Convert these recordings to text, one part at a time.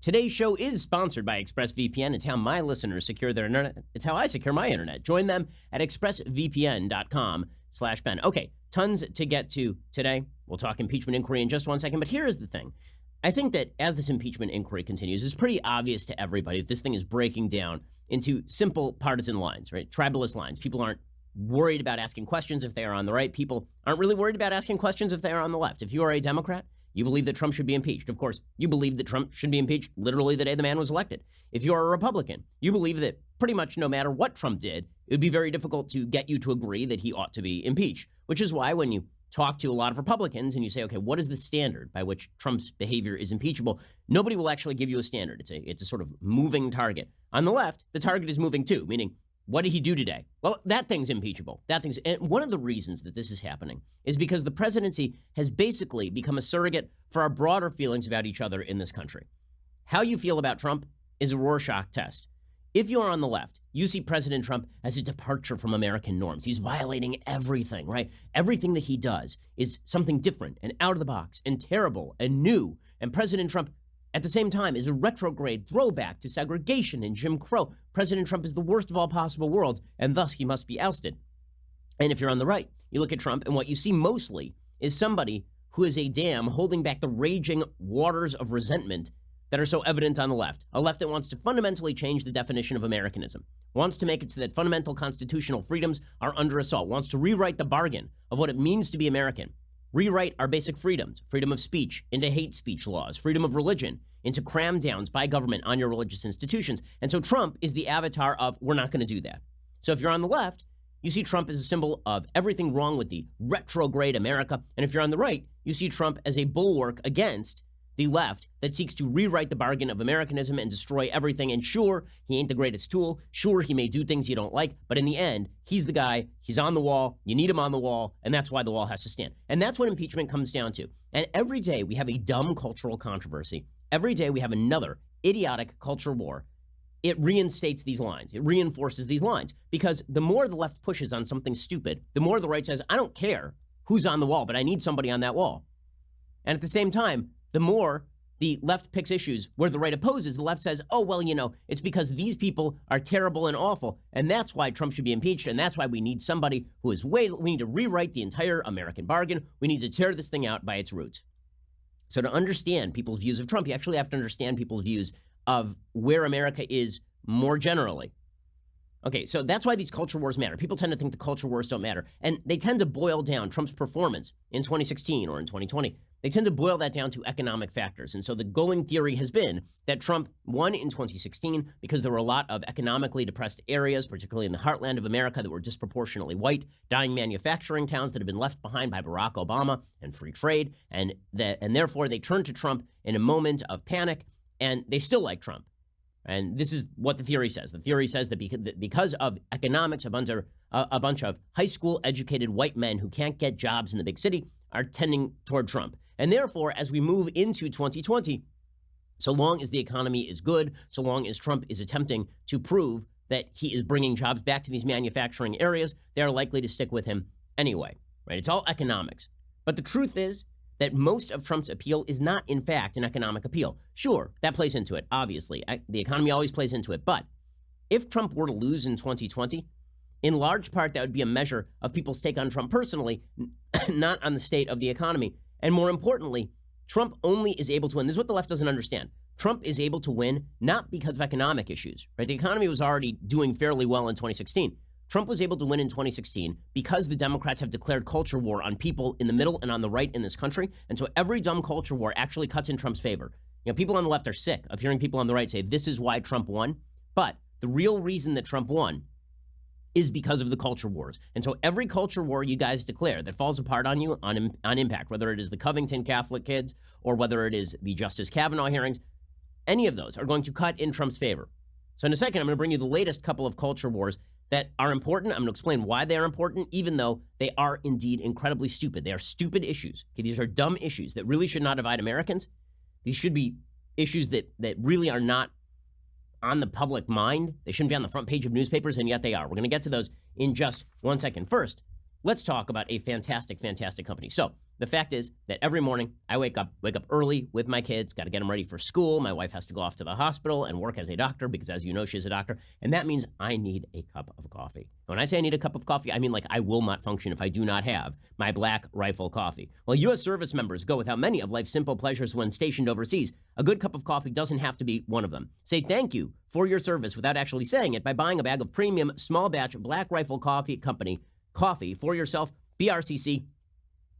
Today's show is sponsored by ExpressVPN. It's how my listeners secure their internet. It's how I secure my internet. Join them at expressvpn.com/Ben. Okay, tons to get to today. We'll talk impeachment inquiry in just 1 second. But here is the thing. I think that as this impeachment inquiry continues, it's pretty obvious to everybody that this thing is breaking down into simple partisan lines, right? Tribalist lines. People aren't worried about asking questions if they are on the right. People aren't really worried about asking questions if they are on the left. If you are a Democrat, you believe that Trump should be impeached. Of course, you believe that Trump should be impeached literally the day the man was elected. If you're a Republican, you believe that pretty much no matter what Trump did, it would be very difficult to get you to agree that he ought to be impeached, which is why when you talk to a lot of Republicans and you say, okay, what is the standard by which Trump's behavior is impeachable? Nobody will actually give you a standard. It's a sort of moving target. On the left, the target is moving too, meaning what did he do today? Well, that thing's impeachable. And one of the reasons that this is happening is because the presidency has basically become a surrogate for our broader feelings about each other in this country. How you feel about Trump is a Rorschach test. If you're on the left, you see President Trump as a departure from American norms. He's violating everything, right? Everything that he does is something different and out of the box and terrible and new. And President Trump, at the same time, is a retrograde throwback to segregation and Jim Crow. President Trump is the worst of all possible worlds, and thus he must be ousted. And if you're on the right, you look at Trump, and what you see mostly is somebody who is a dam holding back the raging waters of resentment that are so evident on the left. A left that wants to fundamentally change the definition of Americanism, wants to make it so that fundamental constitutional freedoms are under assault, wants to rewrite the bargain of what it means to be American. Rewrite our basic freedoms, freedom of speech into hate speech laws, freedom of religion into cram downs by government on your religious institutions. And so Trump is the avatar of, we're not going to do that. So if you're on the left, you see Trump as a symbol of everything wrong with the retrograde America. And if you're on the right, you see Trump as a bulwark against the left that seeks to rewrite the bargain of Americanism and destroy everything. And sure, he ain't the greatest tool. Sure, he may do things you don't like. But in the end, he's the guy. He's on the wall. You need him on the wall. And that's why the wall has to stand. And that's what impeachment comes down to. And every day we have a dumb cultural controversy. Every day we have another idiotic culture war. It reinstates these lines. It reinforces these lines. Because the more the left pushes on something stupid, the more the right says, I don't care who's on the wall, but I need somebody on that wall. And at the same time, the more the left picks issues where the right opposes, the left says, oh, well, it's because these people are terrible and awful, and that's why Trump should be impeached, and that's why we need somebody who is we need to rewrite the entire American bargain. We need to tear this thing out by its roots. So to understand people's views of Trump, you actually have to understand people's views of where America is more generally. Okay, so that's why these culture wars matter. People tend to think the culture wars don't matter, and they tend to boil down Trump's performance in 2016 or in 2020. They tend to boil that down to economic factors. And so the going theory has been that Trump won in 2016 because there were a lot of economically depressed areas, particularly in the heartland of America, that were disproportionately white, dying manufacturing towns that had been left behind by Barack Obama and free trade. And therefore, they turned to Trump in a moment of panic, and they still like Trump. And this is what the theory says. The theory says that because of economics, a bunch of high school educated white men who can't get jobs in the big city are tending toward Trump. And therefore, as we move into 2020, so long as the economy is good, so long as Trump is attempting to prove that he is bringing jobs back to these manufacturing areas, they are likely to stick with him anyway, right? It's all economics. But the truth is that most of Trump's appeal is not, in fact, an economic appeal. Sure, that plays into it, obviously. The economy always plays into it. But if Trump were to lose in 2020, in large part, that would be a measure of people's take on Trump personally, not on the state of the economy. And more importantly, Trump only is able to win. This is what the left doesn't understand. Trump is able to win not because of economic issues, right? The economy was already doing fairly well in 2016. Trump was able to win in 2016 because the Democrats have declared culture war on people in the middle and on the right in this country. And so every dumb culture war actually cuts in Trump's favor. People on the left are sick of hearing people on the right say, this is why Trump won. But the real reason that Trump won is because of the culture wars. And so every culture war you guys declare that falls apart on you on impact, whether it is the Covington Catholic kids or whether it is the Justice Kavanaugh hearings, any of those are going to cut in Trump's favor. So in a second, I'm going to bring you the latest couple of culture wars that are important. I'm going to explain why they are important, even though they are indeed incredibly stupid. They are stupid issues. Okay, these are dumb issues that really should not divide Americans. These should be issues that really are not on the public mind. They shouldn't be on the front page of newspapers, and yet they are. We're going to get to those in just 1 second. First, let's talk about a fantastic, fantastic company. So the fact is that every morning I wake up early with my kids, got to get them ready for school. My wife has to go off to the hospital and work as a doctor because, as you know, she's a doctor. And that means I need a cup of coffee. When I say I need a cup of coffee, I mean like I will not function if I do not have my Black Rifle coffee. Well, U.S. service members go without many of life's simple pleasures when stationed overseas. A good cup of coffee doesn't have to be one of them. Say thank you for your service without actually saying it by buying a bag of premium small batch Black Rifle Coffee Company coffee for yourself. BRCC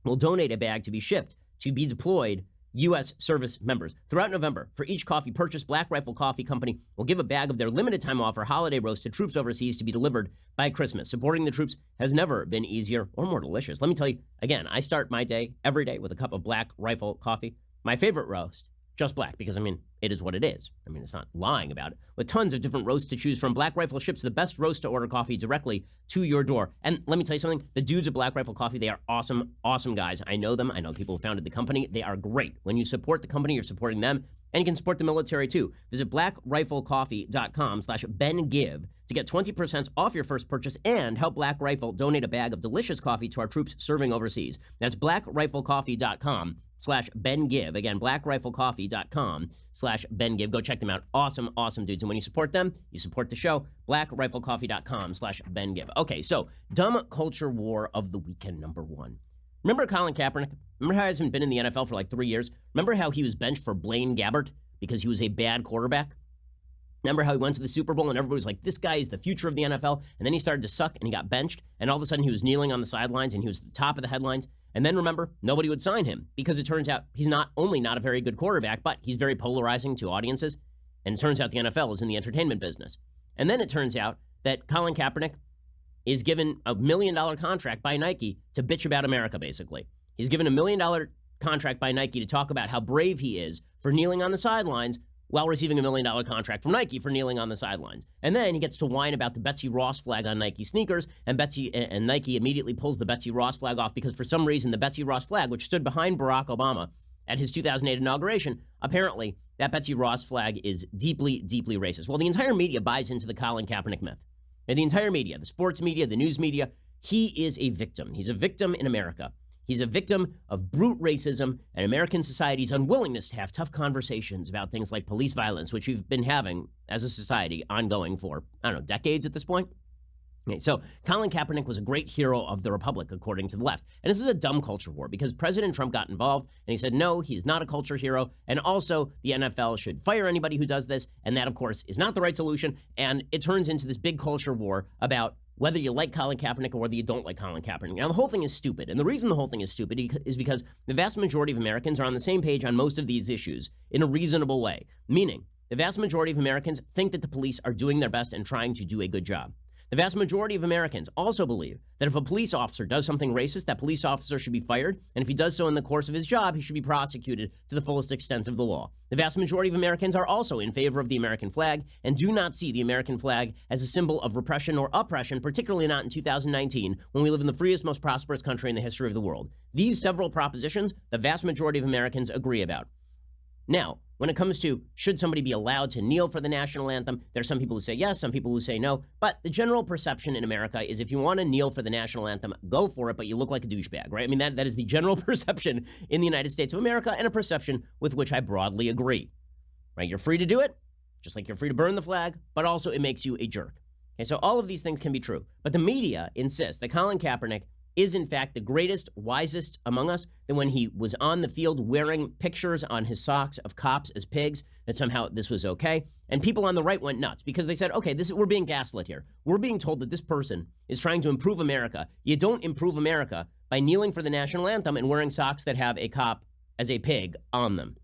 will donate a bag to be shipped to be deployed U.S. service members. Throughout November, for each coffee purchased, Black Rifle Coffee Company will give a bag of their limited time offer holiday roast to troops overseas to be delivered by Christmas. Supporting the troops has never been easier or more delicious. Let me tell you, again, I start my day every day with a cup of Black Rifle coffee. My favorite roast, just black, because, I mean, it is what it is. I mean, it's not lying about it. With tons of different roasts to choose from, Black Rifle ships the best roast-to-order coffee directly to your door. And let me tell you something. The dudes at Black Rifle Coffee, they are awesome, awesome guys. I know them. I know people who founded the company. They are great. When you support the company, you're supporting them. And you can support the military, too. Visit blackriflecoffee.com/BenGive to get 20% off your first purchase and help Black Rifle donate a bag of delicious coffee to our troops serving overseas. That's blackriflecoffee.com/BenGive. Again, blackriflecoffee.com/BenGive. Go check them out. Awesome, awesome dudes. And when you support them, you support the show. blackriflecoffee.com/BenGive. Okay, so dumb culture war of the weekend number one. Remember Colin Kaepernick? Remember how he hasn't been in the NFL for like 3 years? Remember how he was benched for Blaine Gabbert because he was a bad quarterback? Remember how he went to the Super Bowl and everybody was like, this guy is the future of the NFL? And then he started to suck and he got benched. And all of a sudden he was kneeling on the sidelines and he was at the top of the headlines. And then remember, nobody would sign him because it turns out he's not only not a very good quarterback, but he's very polarizing to audiences. And it turns out the NFL is in the entertainment business. And then it turns out that Colin Kaepernick is given a $1 million contract by Nike to bitch about America, basically. He's given a $1 million contract by Nike to talk about how brave he is for kneeling on the sidelines while receiving a $1 million contract from Nike for kneeling on the sidelines. And then he gets to whine about the Betsy Ross flag on Nike sneakers, and Nike immediately pulls the Betsy Ross flag off because for some reason the Betsy Ross flag, which stood behind Barack Obama at his 2008 inauguration, apparently that Betsy Ross flag is deeply, deeply racist. Well, the entire media buys into the Colin Kaepernick myth. And the entire media, the sports media, the news media, he is a victim. He's a victim in America. He's a victim of brute racism and American society's unwillingness to have tough conversations about things like police violence, which we've been having as a society ongoing for, I don't know, decades at this point. Okay, so Colin Kaepernick was a great hero of the Republic, according to the left. And this is a dumb culture war because President Trump got involved and he said, no, he's not a culture hero. And also the NFL should fire anybody who does this. And that, of course, is not the right solution. And it turns into this big culture war about whether you like Colin Kaepernick or whether you don't like Colin Kaepernick. Now, the whole thing is stupid. And the reason the whole thing is stupid is because the vast majority of Americans are on the same page on most of these issues in a reasonable way. Meaning, the vast majority of Americans think that the police are doing their best and trying to do a good job. The vast majority of Americans also believe that if a police officer does something racist, that police officer should be fired, and if he does so in the course of his job, he should be prosecuted to the fullest extent of the law. The vast majority of Americans are also in favor of the American flag and do not see the American flag as a symbol of repression or oppression, particularly not in 2019, when we live in the freest, most prosperous country in the history of the world. These several propositions, the vast majority of Americans agree about. Now, when it comes to should somebody be allowed to kneel for the national anthem, there are some people who say yes, some people who say no. But the general perception in America is if you want to kneel for the national anthem, go for it, but you look like a douchebag, right? I mean, that is the general perception in the United States of America and a perception with which I broadly agree, right? You're free to do it, just like you're free to burn the flag, but also it makes you a jerk. Okay, so all of these things can be true. But the media insists that Colin Kaepernick is in fact the greatest, wisest among us, that when he was on the field wearing pictures on his socks of cops as pigs, that somehow this was okay. And people on the right went nuts because they said, okay, we're being gaslit here. We're being told that this person is trying to improve America. You don't improve America by kneeling for the national anthem and wearing socks that have a cop as a pig on them.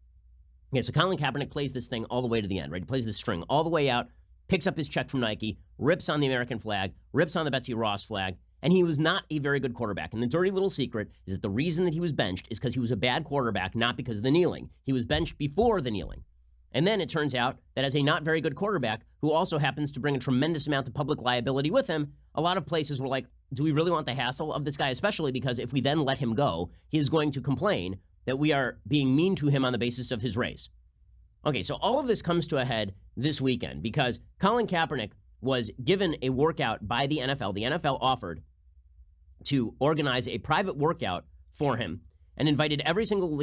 Okay, so Colin Kaepernick plays this thing all the way to the end, right? He plays this string all the way out, picks up his check from Nike, rips on the American flag, rips on the Betsy Ross flag, and he was not a very good quarterback. And the dirty little secret is that the reason that he was benched is because he was a bad quarterback, not because of the kneeling. He was benched before the kneeling. And then it turns out that as a not very good quarterback, who also happens to bring a tremendous amount of public liability with him, a lot of places were like, do we really want the hassle of this guy? Especially because if we then let him go, he's going to complain that we are being mean to him on the basis of his race. Okay, so all of this comes to a head this weekend because Colin Kaepernick was given a workout by the NFL. The NFL offered to organize a private workout for him and invited every single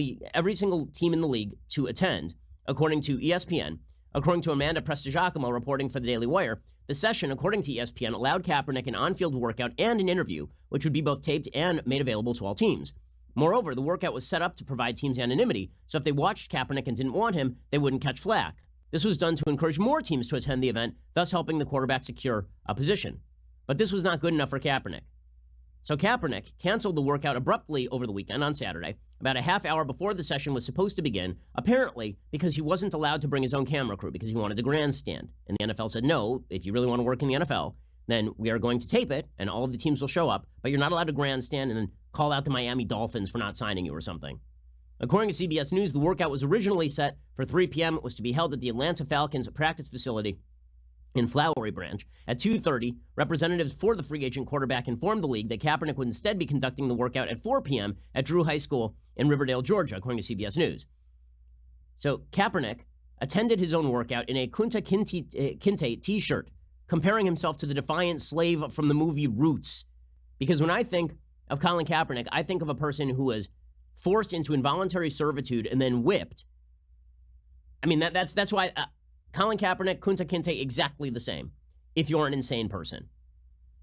team in the league to attend, according to ESPN. According to Amanda Prestigiacomo reporting for the Daily Wire, the session, according to ESPN, allowed Kaepernick an on-field workout and an interview, which would be both taped and made available to all teams. Moreover, the workout was set up to provide teams anonymity, so if they watched Kaepernick and didn't want him, they wouldn't catch flack. This was done to encourage more teams to attend the event, thus helping the quarterback secure a position. But this was not good enough for Kaepernick. So Kaepernick canceled the workout abruptly over the weekend on Saturday, about a half hour before the session was supposed to begin, apparently because he wasn't allowed to bring his own camera crew because he wanted to grandstand. And the NFL said, no, if you really want to work in the NFL, then we are going to tape it and all of the teams will show up, but you're not allowed to grandstand and then call out the Miami Dolphins for not signing you or something. According to CBS News, the workout was originally set for 3 p.m. It was to be held at the Atlanta Falcons practice facility in Flowery Branch. At 2:30, representatives for the free agent quarterback informed the league that Kaepernick would instead be conducting the workout at 4 p.m. at Drew High School in Riverdale, Georgia, according to CBS News. So Kaepernick attended his own workout in a Kunta Kinte t-shirt, comparing himself to the defiant slave from the movie Roots. Because when I think of Colin Kaepernick, I think of a person who was forced into involuntary servitude and then whipped. I mean, that's why Colin Kaepernick, Kunta Kinte, exactly the same, if you're an insane person.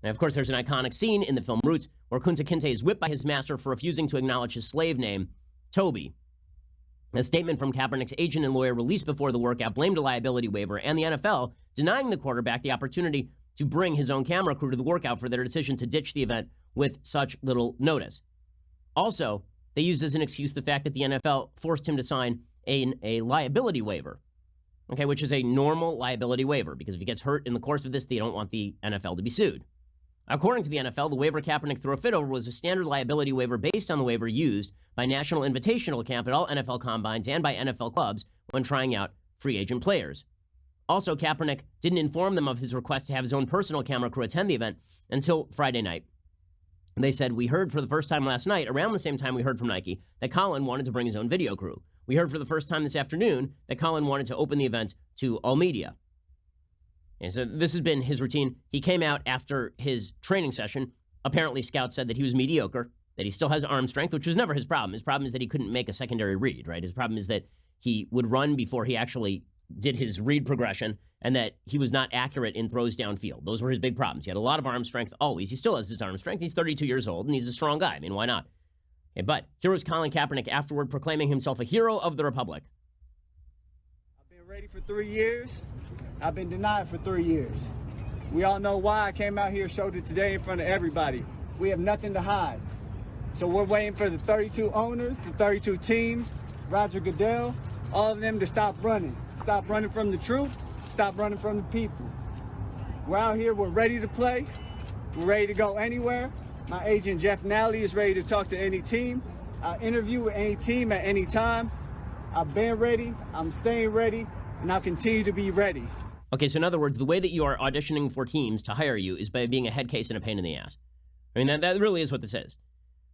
And of course, there's an iconic scene in the film Roots where Kunta Kinte is whipped by his master for refusing to acknowledge his slave name, Toby. A statement from Kaepernick's agent and lawyer released before the workout blamed a liability waiver and the NFL denying the quarterback the opportunity to bring his own camera crew to the workout for their decision to ditch the event with such little notice. Also, they used as an excuse the fact that the NFL forced him to sign a liability waiver, okay, which is a normal liability waiver, because if he gets hurt in the course of this, they don't want the NFL to be sued. According to the NFL, the waiver Kaepernick threw a fit over was a standard liability waiver based on the waiver used by National Invitational Camp at all NFL combines and by NFL clubs when trying out free agent players. Also, Kaepernick didn't inform them of his request to have his own personal camera crew attend the event until Friday night. They said, we heard for the first time last night, around the same time we heard from Nike, that Colin wanted to bring his own video crew. We heard for the first time this afternoon that Colin wanted to open the event to all media. And so this has been his routine. He came out after his training session. Apparently, scouts said that he was mediocre, that he still has arm strength, which was never his problem. His problem is that he couldn't make a secondary read, right? His problem is that he would run before he actually did his read progression, and that he was not accurate in throws downfield. Those were his big problems. He had a lot of arm strength always. He still has his arm strength. He's 32 years old, and he's a strong guy. I mean, why not? Okay, but here was Colin Kaepernick afterward proclaiming himself a hero of the Republic. I've been ready for 3 years. I've been denied for 3 years. We all know why I came out here, showed it today in front of everybody. We have nothing to hide. So we're waiting for the 32 owners, the 32 teams, Roger Goodell, all of them to stop running. Stop running from the truth. Stop running from the people. We're out here. We're ready to play. We're ready to go anywhere. My agent, Jeff Nally, is ready to talk to any team. I'll interview with any team at any time. I've been ready. I'm staying ready. And I'll continue to be ready. Okay, so in other words, the way that you are auditioning for teams to hire you is by being a head case and a pain in the ass. I mean, that really is what this is.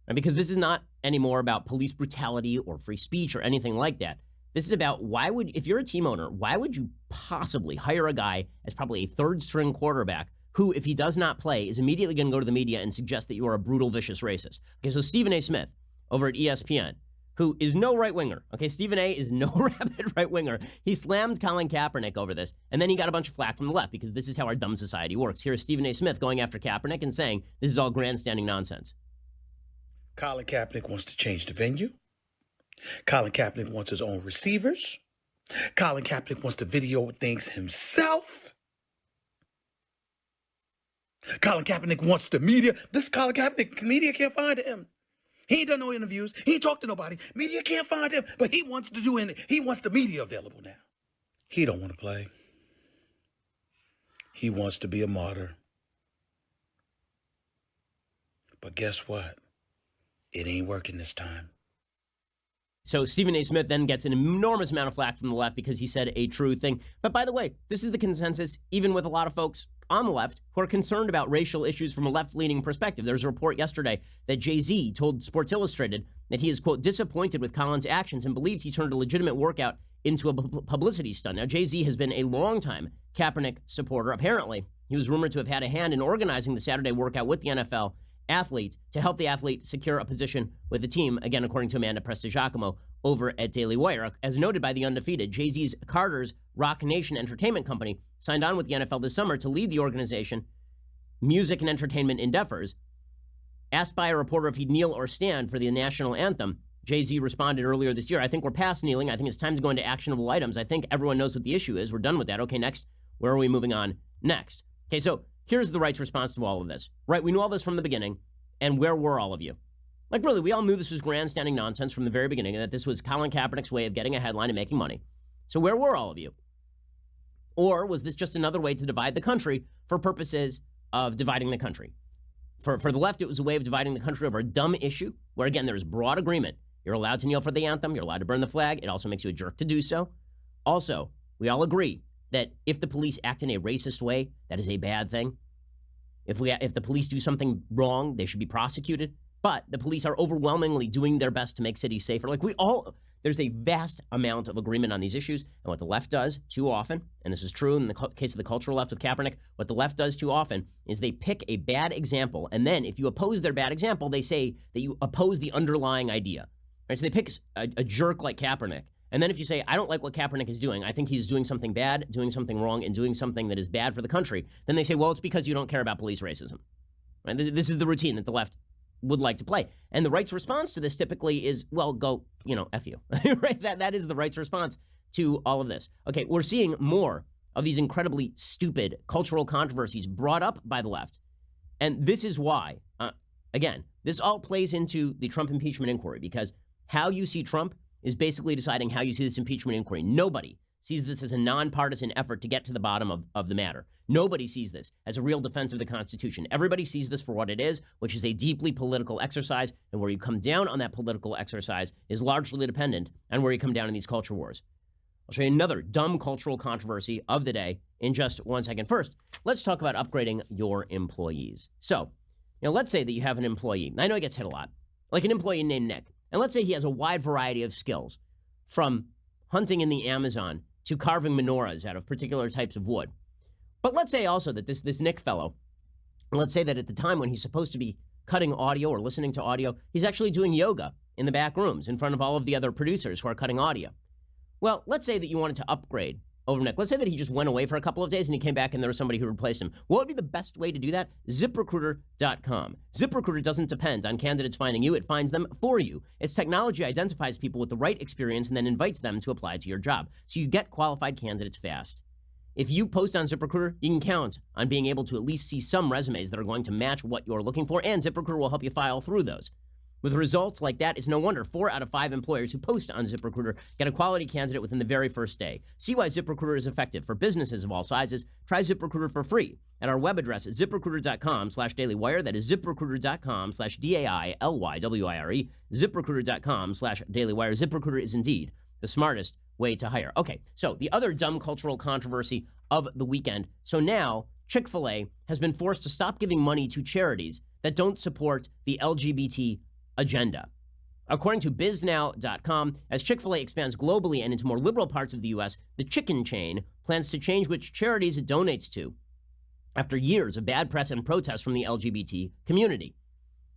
Right? Because this is not anymore about police brutality or free speech or anything like that. This is about if you're a team owner, why would you possibly hire a guy as probably a third-string quarterback who, if he does not play, is immediately going to go to the media and suggest that you are a brutal, vicious racist? Okay, so Stephen A. Smith over at ESPN, who is no right-winger. Okay, Stephen A. is no rabid right-winger. He slammed Colin Kaepernick over this, and then he got a bunch of flack from the left because this is how our dumb society works. Here's Stephen A. Smith going after Kaepernick and saying this is all grandstanding nonsense. Colin Kaepernick wants to change the venue. Colin Kaepernick wants his own receivers. Colin Kaepernick wants to video things himself. Colin Kaepernick wants the media. This Colin Kaepernick, media can't find him. He ain't done no interviews. He ain't talked to nobody. Media can't find him, but he wants to do it. He wants the media available now. He don't want to play. He wants to be a martyr. But guess what? It ain't working this time. So Stephen A. Smith then gets an enormous amount of flack from the left because he said a true thing. But by the way, this is the consensus, even with a lot of folks on the left who are concerned about racial issues from a left-leaning perspective. There's a report yesterday that Jay-Z told Sports Illustrated that he is, quote, disappointed with Colin's actions and believed he turned a legitimate workout into a publicity stunt. Now, Jay-Z has been a longtime Kaepernick supporter. Apparently, he was rumored to have had a hand in organizing the Saturday workout with the NFL athlete to help the athlete secure a position with the team, again, according to Amanda Prestigiacomo over at Daily Wire. As noted by the undefeated, Jay-Z's Carter's Rock Nation Entertainment Company signed on with the NFL this summer to lead the organization music and entertainment endeavors. Asked by a reporter if he'd kneel or stand for the national anthem, Jay-Z responded earlier this year, I think we're past kneeling. I think it's time to go into actionable items. I think everyone knows what the issue is. We're done with that. Okay, next. Where are we moving on next? Okay, so here's the right's response to all of this. Right, we knew all this from the beginning, and where were all of you? Like, really, we all knew this was grandstanding nonsense from the very beginning, and that this was Colin Kaepernick's way of getting a headline and making money. So where were all of you? Or was this just another way to divide the country for purposes of dividing the country? For the left, it was a way of dividing the country over a dumb issue where, again, there's broad agreement. You're allowed to kneel for the anthem. You're allowed to burn the flag. It also makes you a jerk to do so. Also, we all agree that if the police act in a racist way, that is a bad thing. If the police do something wrong, they should be prosecuted. But the police are overwhelmingly doing their best to make cities safer. There's a vast amount of agreement on these issues. And what the left does too often, and this is true in the case of the cultural left with Kaepernick, what the left does too often is they pick a bad example. And then if you oppose their bad example, they say that you oppose the underlying idea. Right? So they pick a jerk like Kaepernick. And then if you say, I don't like what Kaepernick is doing, I think he's doing something bad, doing something wrong, and doing something that is bad for the country, then they say, well, it's because you don't care about police racism. Right? This is the routine that the left would like to play. And the right's response to this typically is, well, go, F you. Right? That is the right's response to all of this. Okay, we're seeing more of these incredibly stupid cultural controversies brought up by the left. And this is why, again, this all plays into the Trump impeachment inquiry, because how you see Trump is basically deciding how you see this impeachment inquiry. Nobody sees this as a nonpartisan effort to get to the bottom of the matter. Nobody sees this as a real defense of the Constitution. Everybody sees this for what it is, which is a deeply political exercise, and where you come down on that political exercise is largely dependent on where you come down in these culture wars. I'll show you another dumb cultural controversy of the day in just 1 second. First, let's talk about upgrading your employees. So, let's say that you have an employee. I know he gets hit a lot, like an employee named Nick. And let's say he has a wide variety of skills, from hunting in the Amazon to carving menorahs out of particular types of wood. But let's say also that this Nick fellow, let's say that at the time when he's supposed to be cutting audio or listening to audio, he's actually doing yoga in the back rooms in front of all of the other producers who are cutting audio. Well, let's say that you wanted to upgrade over Nick. Let's say that he just went away for a couple of days and he came back and there was somebody who replaced him. What would be the best way to do that? ZipRecruiter.com. ZipRecruiter doesn't depend on candidates finding you. It finds them for you. Its technology identifies people with the right experience and then invites them to apply to your job. So you get qualified candidates fast. If you post on ZipRecruiter, you can count on being able to at least see some resumes that are going to match what you're looking for, and ZipRecruiter will help you file through those. With results like that, it's no wonder 4 out of 5 employers who post on ZipRecruiter get a quality candidate within the very first day. See why ZipRecruiter is effective for businesses of all sizes. Try ZipRecruiter for free at our web address at ZipRecruiter.com/dailywire. That is ZipRecruiter.com/DAILYWIRE. ZipRecruiter.com/dailywire. ZipRecruiter is indeed the smartest way to hire. Okay, so the other dumb cultural controversy of the weekend. So now Chick-fil-A has been forced to stop giving money to charities that don't support the LGBT agenda. According to biznow.com, as Chick-fil-A expands globally and into more liberal parts of the U.S., the chicken chain plans to change which charities it donates to after years of bad press and protests from the LGBT community.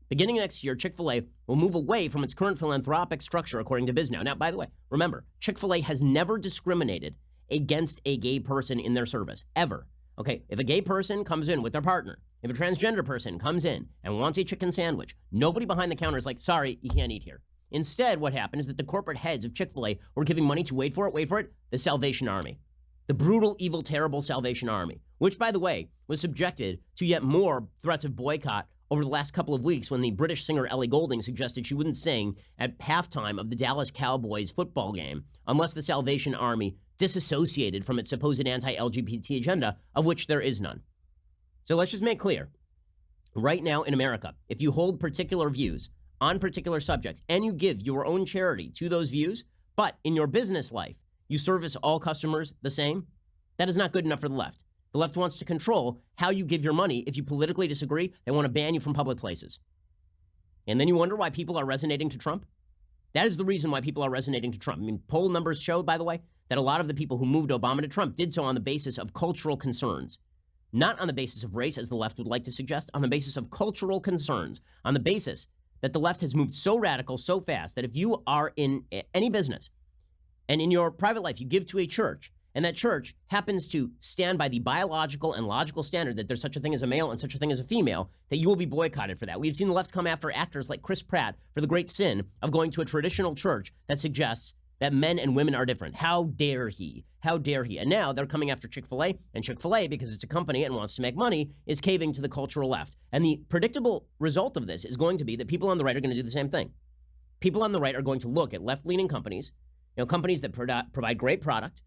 Beginning next year, Chick-fil-A will move away from its current philanthropic structure, according to biznow. Now, by the way, remember, Chick-fil-A has never discriminated against a gay person in their service, ever. Okay, if a gay person comes in with their partner, if a transgender person comes in and wants a chicken sandwich, nobody behind the counter is like, sorry, you can't eat here. Instead, what happened is that the corporate heads of Chick-fil-A were giving money to, wait for it, the Salvation Army. The brutal, evil, terrible Salvation Army, which, by the way, was subjected to yet more threats of boycott over the last couple of weeks when the British singer Ellie Goulding suggested she wouldn't sing at halftime of the Dallas Cowboys football game unless the Salvation Army disassociated from its supposed anti-LGBT agenda, of which there is none. So let's just make clear. Right now in America, if you hold particular views on particular subjects and you give your own charity to those views, but in your business life, you service all customers the same, that is not good enough for the left. The left wants to control how you give your money. If you politically disagree, they want to ban you from public places. And then you wonder why people are resonating to Trump? That is the reason why people are resonating to Trump. I mean, poll numbers show, by the way, that a lot of the people who moved Obama to Trump did so on the basis of cultural concerns. not on the basis of race, as the left would like to suggest, on the basis of cultural concerns, on the basis that the left has moved so radical so fast that if you are in any business and in your private life you give to a church, and that church happens to stand by the biological and logical standard that there's such a thing as a male and such a thing as a female, that you will be boycotted for that. We've seen the left come after actors like Chris Pratt for the great sin of going to a traditional church that suggests that men and women are different. How dare he? How dare he? And now they're coming after Chick-fil-A, and Chick-fil-A, because it's a company and wants to make money, is caving to the cultural left. And the predictable result of this is going to be that people on the right are going to do the same thing. People on the right are going to look at left-leaning companies, companies that provide great product,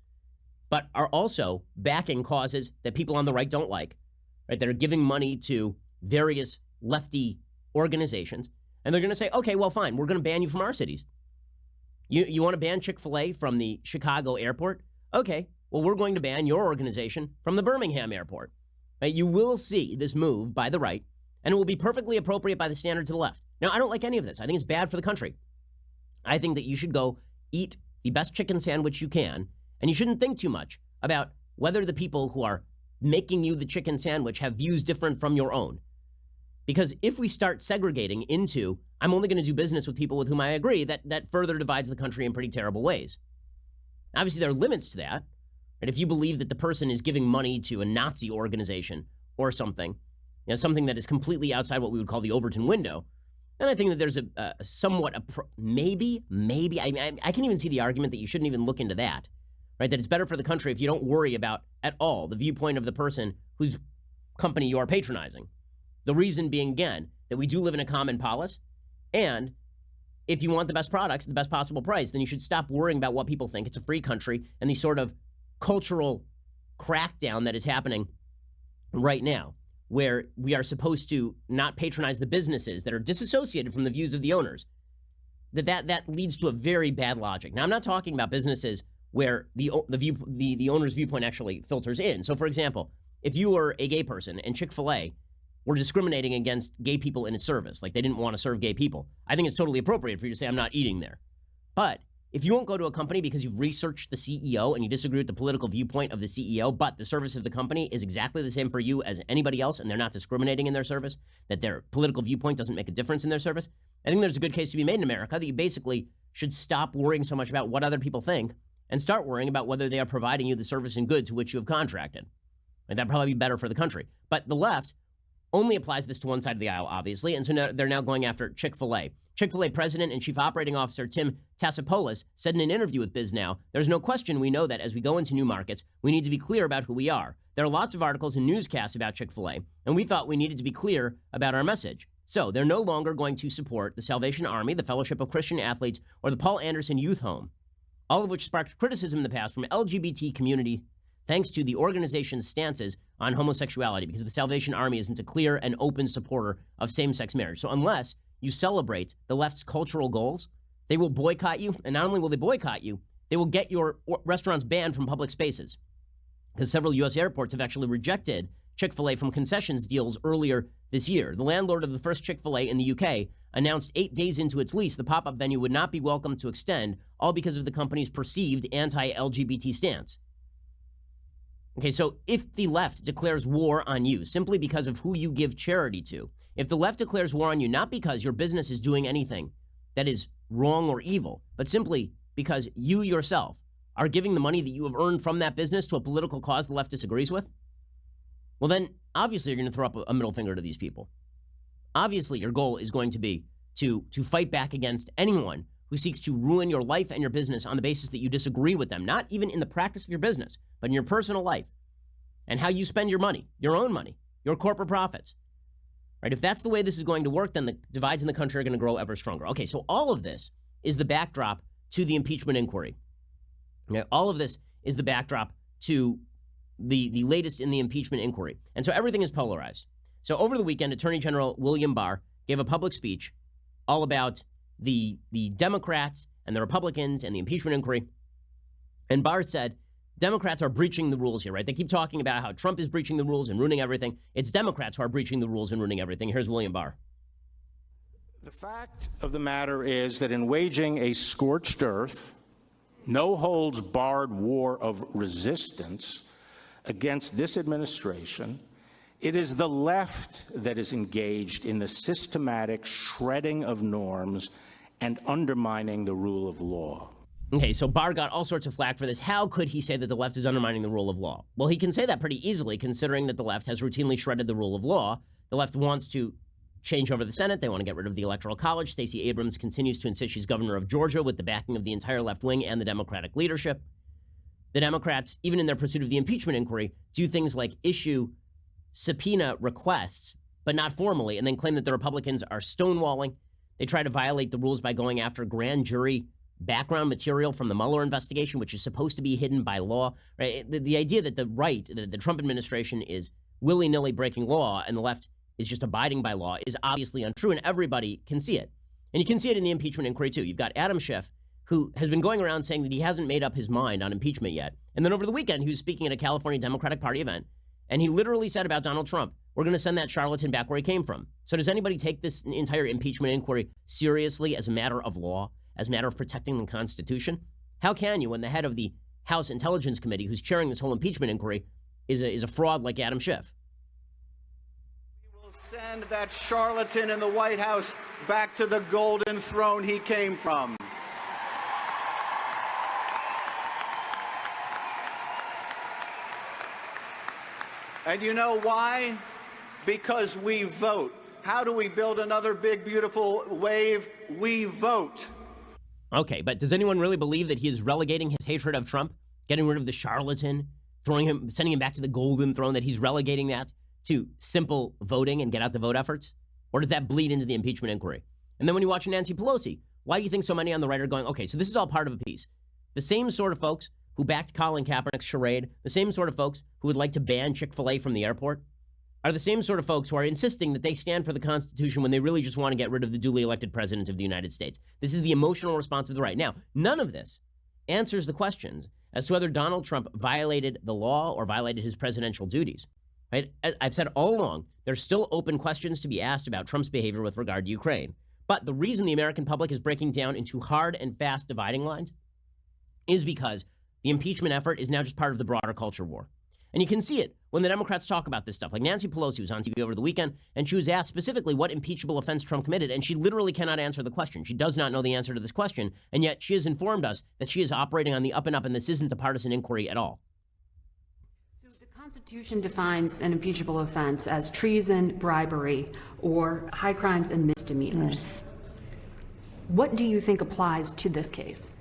but are also backing causes that people on the right don't like, right? That are giving money to various lefty organizations. And they're going to say, okay, well, fine, we're going to ban you from our cities. You want to ban Chick-fil-A from the Chicago airport? Okay, well, we're going to ban your organization from the Birmingham airport. Right? You will see this move by the right, and it will be perfectly appropriate by the standards of the left. Now, I don't like any of this. I think it's bad for the country. I think that you should go eat the best chicken sandwich you can, and you shouldn't think too much about whether the people who are making you the chicken sandwich have views different from your own. Because if we start segregating into, I'm only going to do business with people with whom I agree, that further divides the country in pretty terrible ways. Obviously, there are limits to that. And if you believe that the person is giving money to a Nazi organization or something, something that is completely outside what we would call the Overton window, then I think that there's maybe, I can even see the argument that you shouldn't even look into that, right? That it's better for the country if you don't worry about at all the viewpoint of the person whose company you are patronizing. The reason being, again, that we do live in a common polis, and if you want the best products at the best possible price, then you should stop worrying about what people think. It's a free country, and the sort of cultural crackdown that is happening right now, where we are supposed to not patronize the businesses that are disassociated from the views of the owners, that leads to a very bad logic. Now, I'm not talking about businesses where the owner's viewpoint actually filters in. So, for example, if you were a gay person and Chick-fil-A were discriminating against gay people in its service, like they didn't want to serve gay people, I think it's totally appropriate for you to say, I'm not eating there. But if you won't go to a company because you've researched the CEO and you disagree with the political viewpoint of the CEO, but the service of the company is exactly the same for you as anybody else, and they're not discriminating in their service, that their political viewpoint doesn't make a difference in their service, I think there's a good case to be made in America that you basically should stop worrying so much about what other people think and start worrying about whether they are providing you the service and good to which you have contracted. And that'd probably be better for the country. But the left only applies this to one side of the aisle, obviously, and so now they're now going after Chick-fil-A. Chick-fil-A President and Chief Operating Officer Tim Tassopoulos said in an interview with BizNow, there's no question we know that as we go into new markets, we need to be clear about who we are. There are lots of articles and newscasts about Chick-fil-A, and we thought we needed to be clear about our message. So they're no longer going to support the Salvation Army, the Fellowship of Christian Athletes, or the Paul Anderson Youth Home, all of which sparked criticism in the past from LGBT community thanks to the organization's stances on homosexuality, because the Salvation Army isn't a clear and open supporter of same-sex marriage. So unless you celebrate the left's cultural goals, they will boycott you, and not only will they boycott you, they will get your restaurants banned from public spaces, because several U.S. airports have actually rejected Chick-fil-A from concessions deals earlier this year. The landlord of the first Chick-fil-A in the UK announced 8 days into its lease the pop-up venue would not be welcome to extend, all because of the company's perceived anti-LGBT stance. Okay, so if the left declares war on you simply because of who you give charity to, if the left declares war on you not because your business is doing anything that is wrong or evil, but simply because you yourself are giving the money that you have earned from that business to a political cause the left disagrees with, well then, obviously you're going to throw up a middle finger to these people. Obviously, your goal is going to be to fight back against anyone who seeks to ruin your life and your business on the basis that you disagree with them, not even in the practice of your business, but in your personal life and how you spend your money, your own money, your corporate profits. Right? If that's the way this is going to work, then the divides in the country are going to grow ever stronger. Okay, so all of this is the backdrop to the impeachment inquiry. Now, all of this is the backdrop to the latest in the impeachment inquiry. And so everything is polarized. So over the weekend, Attorney General William Barr gave a public speech all about the Democrats and the Republicans and the impeachment inquiry. And Barr said, Democrats are breaching the rules here, right? They keep talking about how Trump is breaching the rules and ruining everything. It's Democrats who are breaching the rules and ruining everything. Here's William Barr. The fact of the matter is that in waging a scorched earth, no holds barred war of resistance against this administration It is the left that is engaged in the systematic shredding of norms and undermining the rule of law. Okay, so Barr got all sorts of flack for this. How could he say that the left is undermining the rule of law? Well, he can say that pretty easily, considering that the left has routinely shredded the rule of law. The left wants to change over the Senate. They want to get rid of the Electoral College. Stacey Abrams continues to insist she's governor of Georgia with the backing of the entire left wing and the Democratic leadership. The Democrats, even in their pursuit of the impeachment inquiry, do things like issue subpoena requests, but not formally, and then claim that the Republicans are stonewalling. They try to violate the rules by going after grand jury background material from the Mueller investigation, which is supposed to be hidden by law. Right? The idea that the Trump administration is willy-nilly breaking law and the left is just abiding by law is obviously untrue, and everybody can see it. And you can see it in the impeachment inquiry, too. You've got Adam Schiff, who has been going around saying that he hasn't made up his mind on impeachment yet. And then over the weekend, he was speaking at a California Democratic Party event, and he literally said about Donald Trump, we're going to send that charlatan back where he came from. So does anybody take this entire impeachment inquiry seriously as a matter of law, as a matter of protecting the Constitution? How can you, when the head of the House Intelligence Committee, who's chairing this whole impeachment inquiry, is a fraud like Adam Schiff? We will send that charlatan in the White House back to the golden throne he came from. And you know why? Because we vote. How do we build another big, beautiful wave? We vote. Okay, but does anyone really believe that he is relegating his hatred of Trump, getting rid of the charlatan, sending him back to the golden throne, that he's relegating that to simple voting and get out the vote efforts? Or does that bleed into the impeachment inquiry? And then when you watch Nancy Pelosi, why do you think so many on the right are going, okay, so this is all part of a piece? The same sort of folks who backed Colin Kaepernick's charade, the same sort of folks who would like to ban Chick-fil-A from the airport, are the same sort of folks who are insisting that they stand for the Constitution when they really just want to get rid of the duly elected president of the United States. This is the emotional response of the right. Now, none of this answers the questions as to whether Donald Trump violated the law or violated his presidential duties. Right? I've said all along, there's still open questions to be asked about Trump's behavior with regard to Ukraine. But the reason the American public is breaking down into hard and fast dividing lines is because the impeachment effort is now just part of the broader culture war. And you can see it when the Democrats talk about this stuff. Like Nancy Pelosi was on TV over the weekend, and she was asked specifically what impeachable offense Trump committed, and she literally cannot answer the question. She does not know the answer to this question, and yet she has informed us that she is operating on the up and up, and this isn't a partisan inquiry at all. So the Constitution defines an impeachable offense as treason, bribery, or high crimes and misdemeanors. Yes. What do you think applies to this case?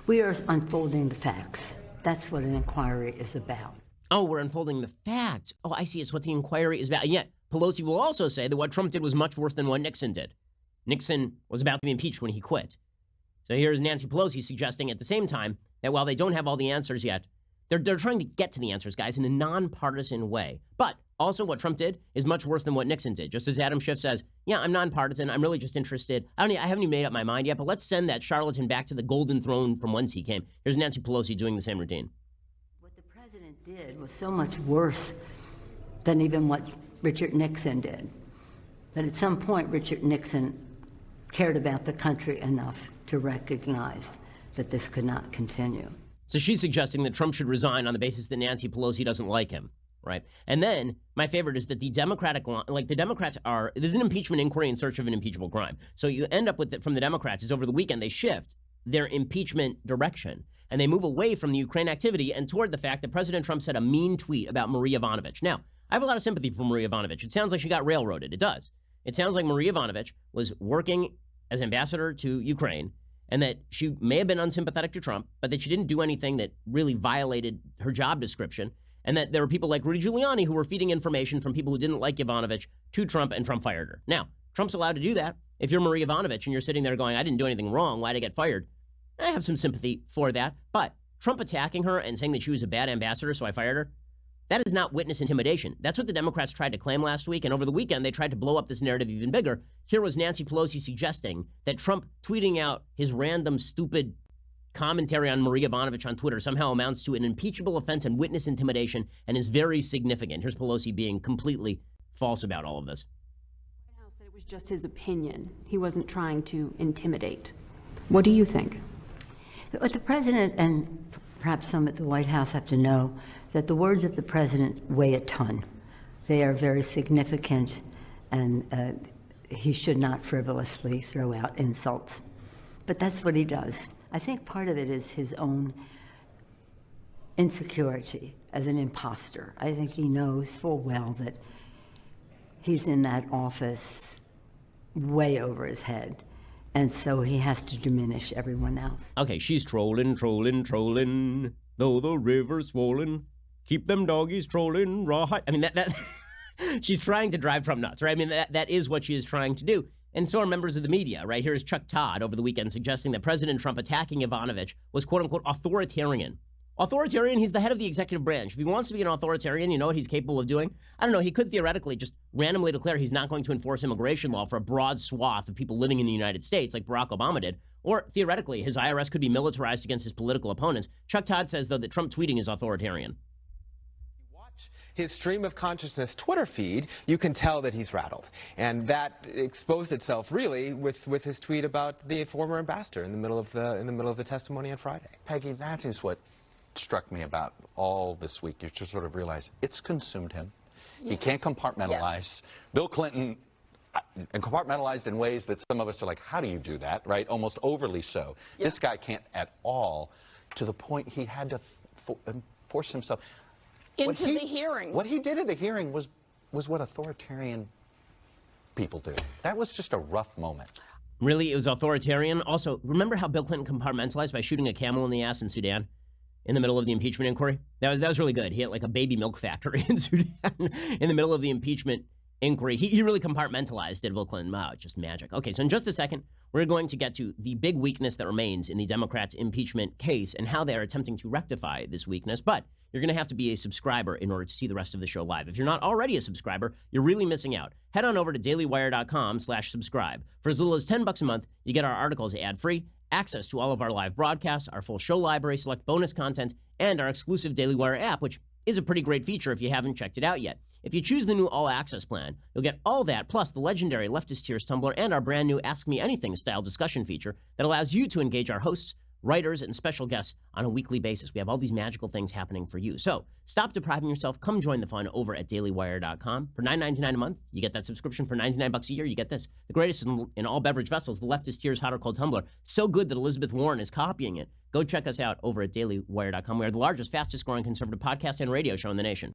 We are unfolding the facts. That's what an inquiry is about. Oh, we're unfolding the facts. Oh, I see. It's what the inquiry is about. And yet, Pelosi will also say that what Trump did was much worse than what Nixon did. Nixon was about to be impeached when he quit. So here's Nancy Pelosi suggesting at the same time that while they don't have all the answers yet, they're trying to get to the answers, guys, in a nonpartisan way. But also what Trump did is much worse than what Nixon did. Just as Adam Schiff says, yeah, I'm nonpartisan. I'm really just interested. I haven't even made up my mind yet, but let's send that charlatan back to the golden throne from whence he came. Here's Nancy Pelosi doing the same routine. What the president did was so much worse than even what Richard Nixon did. But at some point, Richard Nixon cared about the country enough to recognize that this could not continue. So she's suggesting that Trump should resign on the basis that Nancy Pelosi doesn't like him, right? And then my favorite is that the Democratic, like the Democrats are, there's an impeachment inquiry in search of an impeachable crime. So you end up with it from the Democrats is over the weekend, they shift their impeachment direction and they move away from the Ukraine activity and toward the fact that President Trump said a mean tweet about Marie Yovanovitch. Now, I have a lot of sympathy for Marie Yovanovitch. It sounds like she got railroaded. It does. It sounds like Marie Yovanovitch was working as ambassador to Ukraine and that she may have been unsympathetic to Trump, but that she didn't do anything that really violated her job description, and that there were people like Rudy Giuliani who were feeding information from people who didn't like Yovanovitch to Trump, and Trump fired her. Now, Trump's allowed to do that. If you're Marie Yovanovitch and you're sitting there going, I didn't do anything wrong, why'd I get fired? I have some sympathy for that, but Trump attacking her and saying that she was a bad ambassador, so I fired her, that is not witness intimidation. That's what the Democrats tried to claim last week, and over the weekend, they tried to blow up this narrative even bigger. Here was Nancy Pelosi suggesting that Trump tweeting out his random, stupid commentary on Marie Yovanovitch on Twitter somehow amounts to an impeachable offense and witness intimidation and is very significant. Here's Pelosi being completely false about all of this. The White House said it was just his opinion. He wasn't trying to intimidate. What do you think? What the president and perhaps some at the White House have to know that the words of the president weigh a ton. They are very significant, and he should not frivolously throw out insults. But that's what he does. I think part of it is his own insecurity as an imposter. I think he knows full well that he's in that office way over his head, and so he has to diminish everyone else. Okay, she's trolling, though the river's swollen. Keep them doggies trolling, rawhide. I mean, that she's trying to drive Trump nuts, right? I mean, that is what she is trying to do. And so are members of the media, right? Here's Chuck Todd over the weekend suggesting that President Trump attacking Ivanovich was quote-unquote authoritarian. Authoritarian, he's the head of the executive branch. If he wants to be an authoritarian, you know what he's capable of doing? I don't know, he could theoretically just randomly declare he's not going to enforce immigration law for a broad swath of people living in the United States like Barack Obama did. Or theoretically, his IRS could be militarized against his political opponents. Chuck Todd says, though, that Trump tweeting is authoritarian. His stream of consciousness Twitter feed, you can tell that he's rattled. And that exposed itself really with his tweet about the former ambassador in the middle of the testimony on Friday. Peggy, that is what struck me about all this week. You just sort of realize it's consumed him. Yes. He can't compartmentalize. Yes. Bill Clinton compartmentalized in ways that some of us are like, how do you do that, right? Almost overly so. Yep. This guy can't at all, to the point he had to force himself into the hearings. What he did at the hearing was what authoritarian people do. That was just a rough moment. Really, it was authoritarian. Also, remember how Bill Clinton compartmentalized by shooting a camel in the ass in Sudan in the middle of the impeachment inquiry? That was really good. He had like a baby milk factory in Sudan in the middle of the impeachment inquiry. He really compartmentalized, did Bill Clinton. Wow, just magic. Okay, so in just a second, we're going to get to the big weakness that remains in the Democrats' impeachment case and how they are attempting to rectify this weakness. But you're going to have to be a subscriber in order to see the rest of the show live. If you're not already a subscriber, you're really missing out. Head on over to dailywire.com/subscribe. For as little as $10 a month, you get our articles ad-free, access to all of our live broadcasts, our full show library, select bonus content, and our exclusive Daily Wire app, which is a pretty great feature if you haven't checked it out yet. If you choose the new all-access plan, you'll get all that, plus the legendary Leftist Tears Tumblr and our brand new Ask Me Anything-style discussion feature that allows you to engage our hosts, writers, and special guests on a weekly basis. We have all these magical things happening for you. So stop depriving yourself. Come join the fun over at dailywire.com. For $9.99 a month, you get that subscription. For $99 a year, you get this. The greatest in all beverage vessels, the Leftist Tears Hot or Cold Tumbler. So good that Elizabeth Warren is copying it. Go check us out over at dailywire.com. We are the largest, fastest growing conservative podcast and radio show in the nation.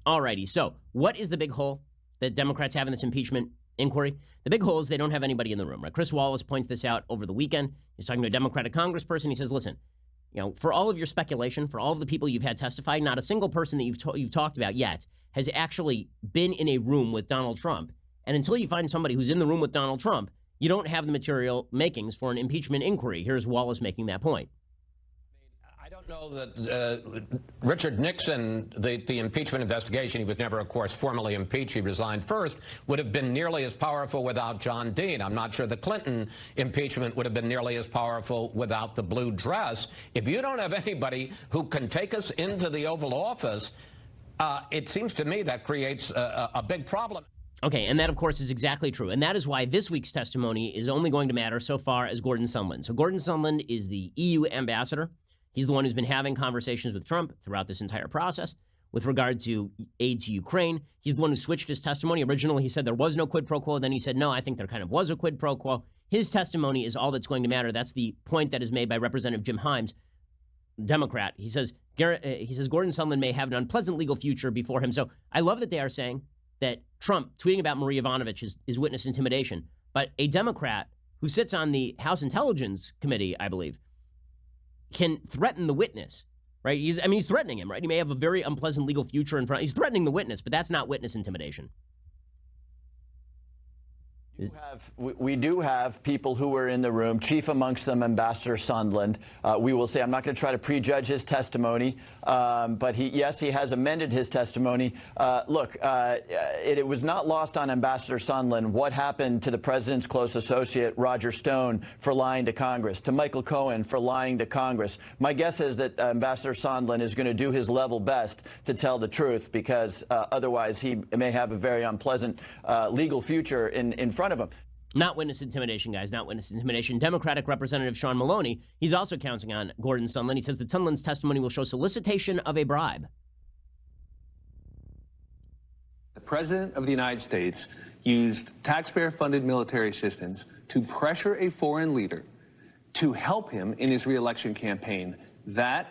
Alrighty, so what is the big hole that Democrats have in this impeachment inquiry? The big hole is they don't have anybody in the room, right? Chris Wallace points this out over the weekend. He's talking to a Democratic congressperson. He says, listen, you know, for all of your speculation, for all of the people you've had testify, not a single person that you've talked about yet has actually been in a room with Donald Trump. And until you find somebody who's in the room with Donald Trump, you don't have the material makings for an impeachment inquiry. Here's Wallace making that point. I don't know that Richard Nixon, the impeachment investigation, he was never, of course, formally impeached. He resigned first, would have been nearly as powerful without John Dean. I'm not sure the Clinton impeachment would have been nearly as powerful without the blue dress. If you don't have anybody who can take us into the Oval Office, it seems to me that creates a big problem. Okay, and that, of course, is exactly true. And that is why this week's testimony is only going to matter so far as Gordon Sondland. So Gordon Sondland is the EU ambassador. He's the one who's been having conversations with Trump throughout this entire process with regard to aid to Ukraine. He's the one who switched his testimony. Originally, he said there was no quid pro quo. Then he said, no, I think there kind of was a quid pro quo. His testimony is all that's going to matter. That's the point that is made by Representative Jim Himes, Democrat. He says Gordon Sondland may have an unpleasant legal future before him. So I love that they are saying that Trump tweeting about Marie Yovanovitch is witness intimidation. But a Democrat who sits on the House Intelligence Committee, I believe, can threaten the witness, right? He's threatening him, right? He may have a very unpleasant legal future in front. He's threatening the witness, but that's not witness intimidation. We do have people who were in the room, chief amongst them, Ambassador Sondland. We will say, I'm not going to try to prejudge his testimony, but he has amended his testimony. Look, it was not lost on Ambassador Sondland what happened to the president's close associate, Roger Stone, for lying to Congress, to Michael Cohen for lying to Congress. My guess is that Ambassador Sondland is going to do his level best to tell the truth, because otherwise he may have a very unpleasant legal future in front of him. Not witness intimidation, guys, not witness intimidation. Democratic Representative Sean Maloney, he's also counting on Gordon Sondland. He says that Sondland's testimony will show solicitation of a bribe. The President of the United States used taxpayer-funded military assistance to pressure a foreign leader to help him in his re-election campaign. That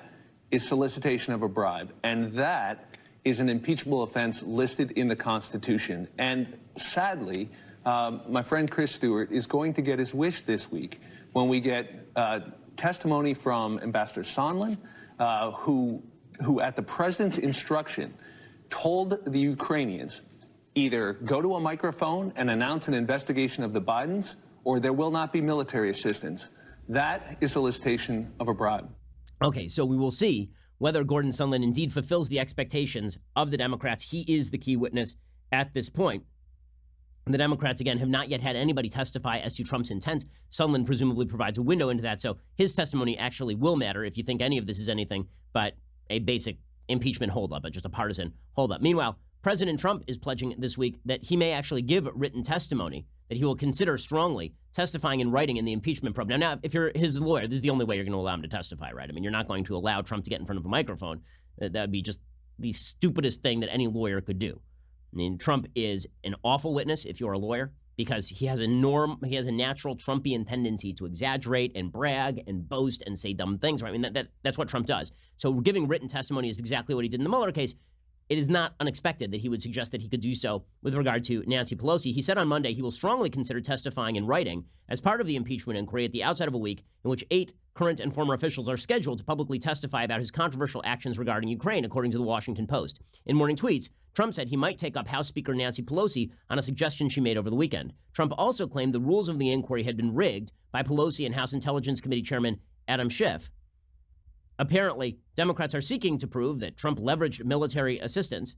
is solicitation of a bribe, and that is an impeachable offense listed in the Constitution. And sadly, my friend Chris Stewart is going to get his wish this week when we get testimony from Ambassador Sondland, who at the president's instruction told the Ukrainians, either go to a microphone and announce an investigation of the Bidens, or there will not be military assistance. That is solicitation of a bribe. Okay, so we will see whether Gordon Sondland indeed fulfills the expectations of the Democrats. He is the key witness at this point. The Democrats, again, have not yet had anybody testify as to Trump's intent. Sondland presumably provides a window into that, so his testimony actually will matter if you think any of this is anything but a basic impeachment holdup, but just a partisan holdup. Meanwhile, President Trump is pledging this week that he may actually give written testimony, that he will consider strongly testifying in writing in the impeachment probe. Now, if you're his lawyer, this is the only way you're going to allow him to testify, right? I mean, you're not going to allow Trump to get in front of a microphone. That would be just the stupidest thing that any lawyer could do. I mean, Trump is an awful witness if you're a lawyer, because he has a natural Trumpian tendency to exaggerate and brag and boast and say dumb things, right? I mean, that's what Trump does. So giving written testimony is exactly what he did in the Mueller case. It is not unexpected that he would suggest that he could do so with regard to Nancy Pelosi. He said on Monday he will strongly consider testifying in writing as part of the impeachment inquiry at the outset of a week in which 8 current and former officials are scheduled to publicly testify about his controversial actions regarding Ukraine, according to the Washington Post. In morning tweets, Trump said he might take up House Speaker Nancy Pelosi on a suggestion she made over the weekend. Trump also claimed the rules of the inquiry had been rigged by Pelosi and House Intelligence Committee Chairman Adam Schiff. Apparently, Democrats are seeking to prove that Trump leveraged military assistance.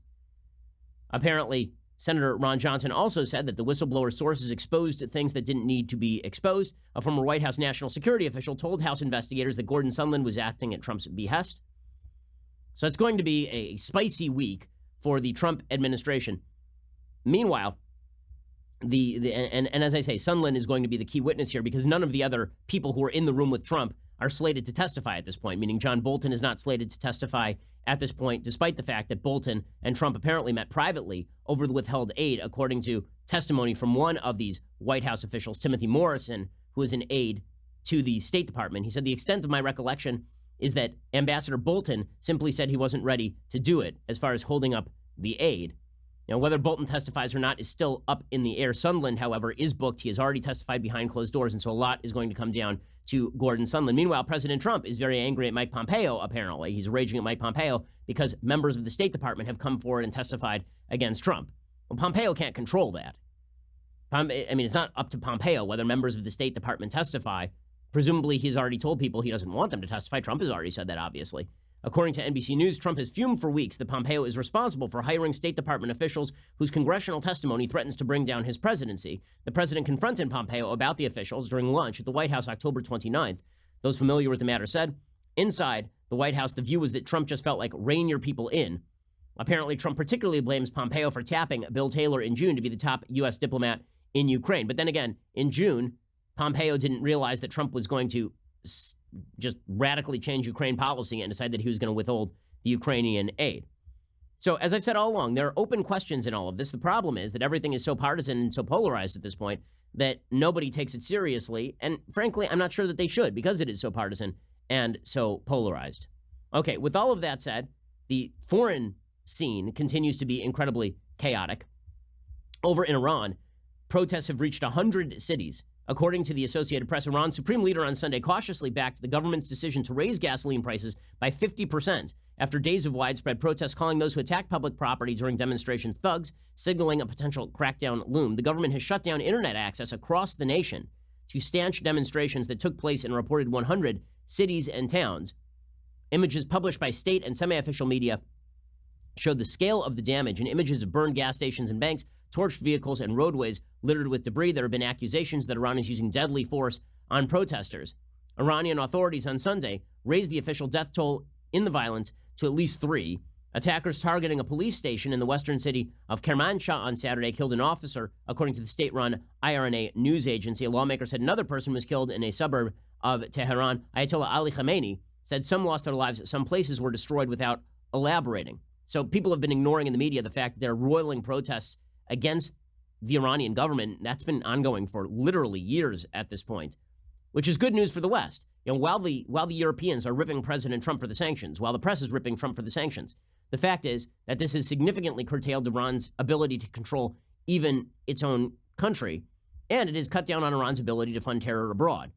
Apparently, Senator Ron Johnson also said that the whistleblower sources exposed things that didn't need to be exposed. A former White House national security official told House investigators that Gordon Sondland was acting at Trump's behest. So it's going to be a spicy week for the Trump administration. Meanwhile, and as I say, Sondland is going to be the key witness here, because none of the other people who are in the room with Trump are slated to testify at this point, meaning John Bolton is not slated to testify at this point, despite the fact that Bolton and Trump apparently met privately over the withheld aid, according to testimony from one of these White House officials, Timothy Morrison, who is an aide to the State Department. He said, the extent of my recollection is that Ambassador Bolton simply said he wasn't ready to do it as far as holding up the aid. Now, whether Bolton testifies or not is still up in the air. Sondland, however, is booked. He has already testified behind closed doors, and so a lot is going to come down to Gordon Sondland. Meanwhile, President Trump is very angry at Mike Pompeo, apparently. He's raging at Mike Pompeo because members of the State Department have come forward and testified against Trump. Well, Pompeo can't control that. I mean, it's not up to Pompeo whether members of the State Department testify. Presumably, he's already told people he doesn't want them to testify. Trump has already said that, obviously. According to NBC News, Trump has fumed for weeks that Pompeo is responsible for hiring State Department officials whose congressional testimony threatens to bring down his presidency. The president confronted Pompeo about the officials during lunch at the White House October 29th. Those familiar with the matter said, inside the White House, the view was that Trump just felt like rein your people in. Apparently, Trump particularly blames Pompeo for tapping Bill Taylor in June to be the top U.S. diplomat in Ukraine. But then again, in June, Pompeo didn't realize that Trump was going to just radically change Ukraine policy and decide that he was going to withhold the Ukrainian aid. So as I've said all along, there are open questions in all of this. The problem is that everything is so partisan and so polarized at this point that nobody takes it seriously. And frankly, I'm not sure that they should, because it is so partisan and so polarized. Okay, with all of that said, the foreign scene continues to be incredibly chaotic. Over in Iran, protests have reached 100 cities According to the Associated Press, Iran's supreme leader on Sunday cautiously backed the government's decision to raise gasoline prices by 50% after days of widespread protests, calling those who attacked public property during demonstrations thugs, signaling a potential crackdown loom. The government has shut down internet access across the nation to stanch demonstrations that took place in a reported 100 cities and towns. Images published by state and semi-official media showed the scale of the damage, and images of burned gas stations and banks, torched vehicles, and roadways littered with debris. There have been accusations that Iran is using deadly force on protesters. Iranian authorities on Sunday raised the official death toll in the violence to at least 3. Attackers targeting a police station in the western city of Kermanshah on Saturday killed an officer, according to the state-run IRNA news agency. A lawmaker said another person was killed in a suburb of Tehran. Ayatollah Ali Khamenei said some lost their lives, some places were destroyed, without elaborating. So people have been ignoring in the media the fact that there are roiling protests against the Iranian government. That's been ongoing for literally years at this point, which is good news for the West. You know, while the Europeans are ripping President Trump for the sanctions, while the press is ripping Trump for the sanctions, the fact is that this has significantly curtailed Iran's ability to control even its own country, and it has cut down on Iran's ability to fund terror abroad.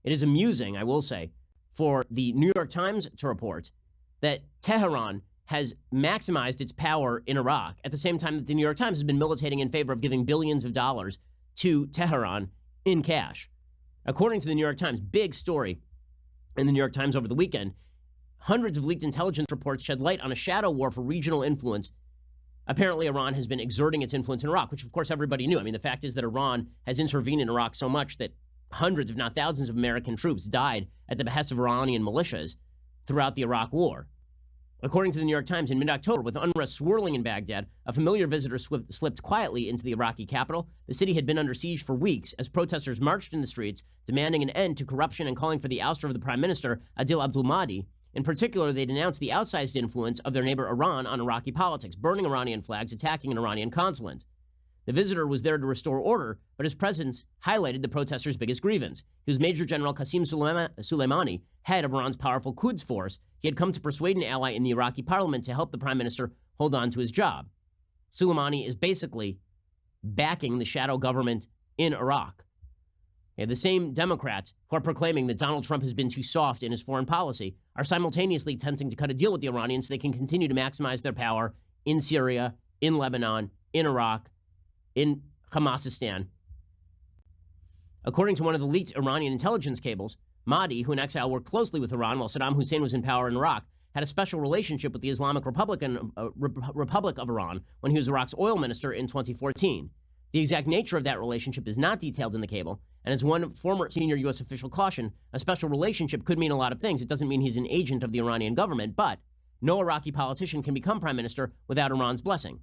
It is amusing, I will say, for the New York Times to report that Tehran has maximized its power in Iraq at the same time that the New York Times has been militating in favor of giving billions of dollars to Tehran in cash. According to the New York Times, big story in the New York Times over the weekend, hundreds of leaked intelligence reports shed light on a shadow war for regional influence. Apparently, Iran has been exerting its influence in Iraq, which, of course, everybody knew. I mean, the fact is that Iran has intervened in Iraq so much that hundreds, if not thousands, of American troops died at the behest of Iranian militias throughout the Iraq War. According to the New York Times, in mid-October, with unrest swirling in Baghdad, a familiar visitor slipped quietly into the Iraqi capital. The city had been under siege for weeks as protesters marched in the streets, demanding an end to corruption and calling for the ouster of the prime minister, Adil Abdul Mahdi. In particular, they denounced the outsized influence of their neighbor Iran on Iraqi politics, burning Iranian flags, attacking an Iranian consulate. The visitor was there to restore order, but his presence highlighted the protesters' biggest grievance. He was Major General Qasem Soleimani, head of Iran's powerful Quds force. He had come to persuade an ally in the Iraqi parliament to help the prime minister hold on to his job. Soleimani is basically backing the shadow government in Iraq. And the same Democrats who are proclaiming that Donald Trump has been too soft in his foreign policy are simultaneously attempting to cut a deal with the Iranians so they can continue to maximize their power in Syria, in Lebanon, in Iraq, in Hamasistan. According to one of the leaked Iranian intelligence cables, Mahdi, who in exile worked closely with Iran while Saddam Hussein was in power in Iraq, had a special relationship with the Islamic Republic of Iran when he was Iraq's oil minister in 2014. The exact nature of that relationship is not detailed in the cable, and as one former senior U.S. official cautioned, a special relationship could mean a lot of things. It doesn't mean he's an agent of the Iranian government, but no Iraqi politician can become prime minister without Iran's blessing.